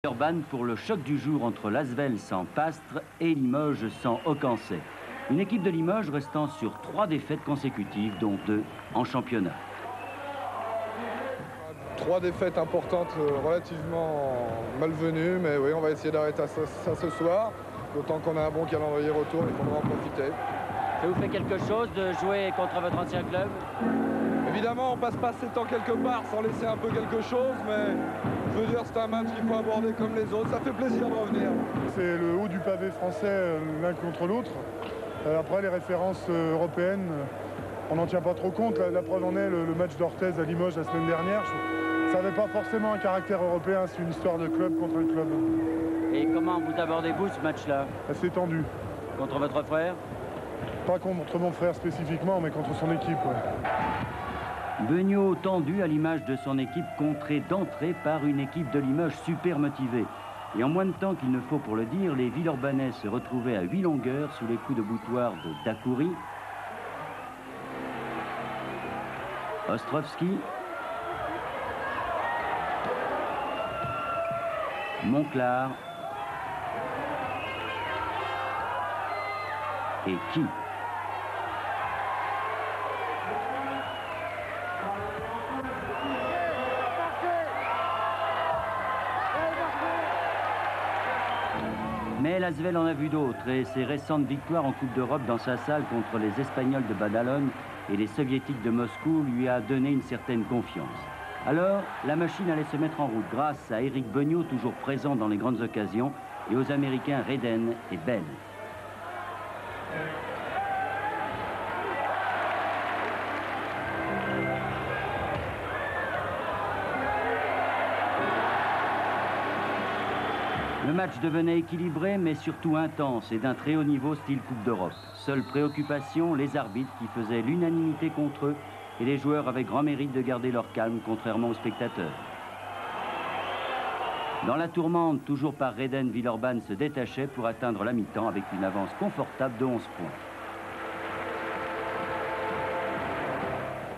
Villeurbanne pour le choc du jour entre l'Asvel sans Pastre et Limoges sans Aucancet. Une équipe de Limoges restant sur 3 défaites consécutives, dont 2 en championnat. 3 défaites importantes, relativement malvenues, mais oui, on va essayer d'arrêter ça ce soir, d'autant qu'on a un bon calendrier retour et qu'on doit en profiter. Ça vous fait quelque chose de jouer contre votre ancien club? Évidemment, on passe pas 7 ans quelque part sans laisser un peu quelque chose, mais je veux dire, c'est un match qu'il faut aborder comme les autres. Ça fait plaisir de revenir. C'est le haut du pavé français l'un contre l'autre. Après, les références européennes, on n'en tient pas trop compte. La preuve en est le match d'Orthez à Limoges la semaine dernière. Ça n'avait pas forcément un caractère européen, c'est une histoire de club contre un club. Et comment vous abordez-vous ce match-là? Assez tendu. Contre votre frère? Pas contre mon frère spécifiquement, mais contre son équipe. Ouais. Beugnot tendu à l'image de son équipe, contrée d'entrée par une équipe de Limoges super motivée. Et en moins de temps qu'il ne faut pour le dire, les Villeurbanais se retrouvaient à 8 longueurs sous les coups de boutoir de Dacoury, Ostrovski, Monclar et qui? Mais l'Asvel en a vu d'autres et ses récentes victoires en Coupe d'Europe dans sa salle contre les Espagnols de Badalone et les Soviétiques de Moscou lui a donné une certaine confiance. Alors, la machine allait se mettre en route grâce à Éric Beugnot, toujours présent dans les grandes occasions, et aux Américains Redden et Bell. Le match devenait équilibré, mais surtout intense et d'un très haut niveau style Coupe d'Europe. Seule préoccupation, les arbitres qui faisaient l'unanimité contre eux et les joueurs avaient grand mérite de garder leur calme, contrairement aux spectateurs. Dans la tourmente, toujours par Redden, Villeurbanne se détachait pour atteindre la mi-temps avec une avance confortable de 11 points.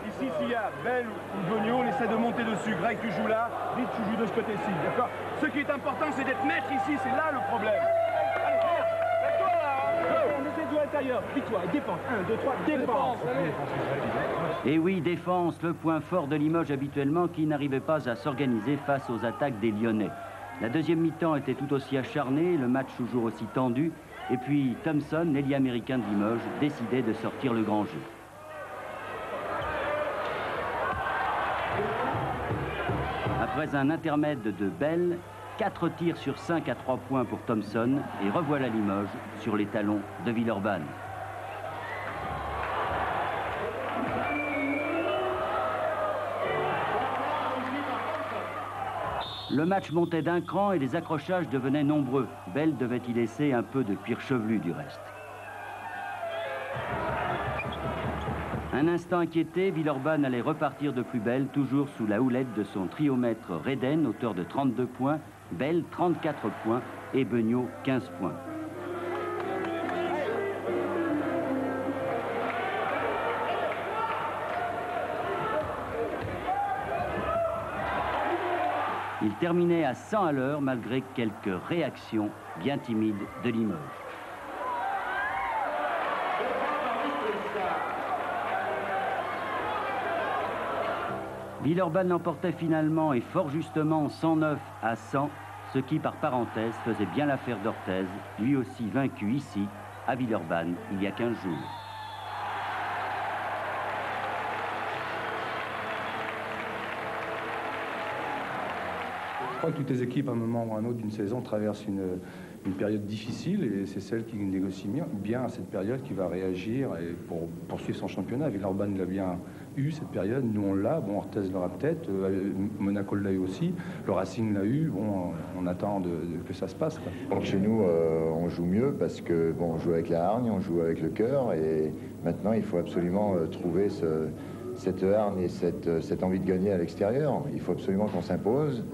Ici, s'il y a Bell ou Beugnot, on essaie de monter dessus. Greg, tu joues là, vite, tu joues de ce côté-ci, d'accord? Ce qui est important, c'est d'être maître ici, c'est là le problème. Allez, viens, mets-toi là. On essaie de jouer à l'intérieur. Vite-toi, défense. 1, 2, 3, défense. Et oui, défense, le point fort de Limoges habituellement, qui n'arrivait pas à s'organiser face aux attaques des Lyonnais. La deuxième mi-temps était tout aussi acharnée, le match toujours aussi tendu, et puis Thompson, l'ailier américain de Limoges, décidait de sortir le grand jeu. Après un intermède de Bell, 4 tirs sur 5 à 3 points pour Thompson, et revoilà Limoges sur les talons de Villeurbanne. Le match montait d'un cran et les accrochages devenaient nombreux. Bell devait y laisser un peu de cuir chevelu du reste. Un instant inquiété, Villeurbanne allait repartir de plus belle, toujours sous la houlette de son triomètre Redden, auteur de 32 points, Bell 34 points et Beugnot 15 points. Il terminait à 100 à l'heure malgré quelques réactions bien timides de Limoges. Villeurbanne l'emportait finalement et fort justement 109 à 100, ce qui par parenthèse faisait bien l'affaire d'Orthez, lui aussi vaincu ici à Villeurbanne il y a 15 jours. Je crois que toutes les équipes, à un moment ou à un autre d'une saison, traversent une période difficile et c'est celle qui négocie bien à cette période qui va réagir et pour poursuivre son championnat. Villeurbanne l'a bien eu, cette période. Nous, on l'a. Bon, Orthez l'aura peut-être. Monaco l'a eu aussi. Le Racing l'a eu. Bon, on attend que ça se passe, quoi. Donc, chez nous, on joue mieux parce que, bon, on joue avec la hargne, on joue avec le cœur et maintenant, il faut absolument trouver cette hargne et cette envie de gagner à l'extérieur. Il faut absolument qu'on s'impose.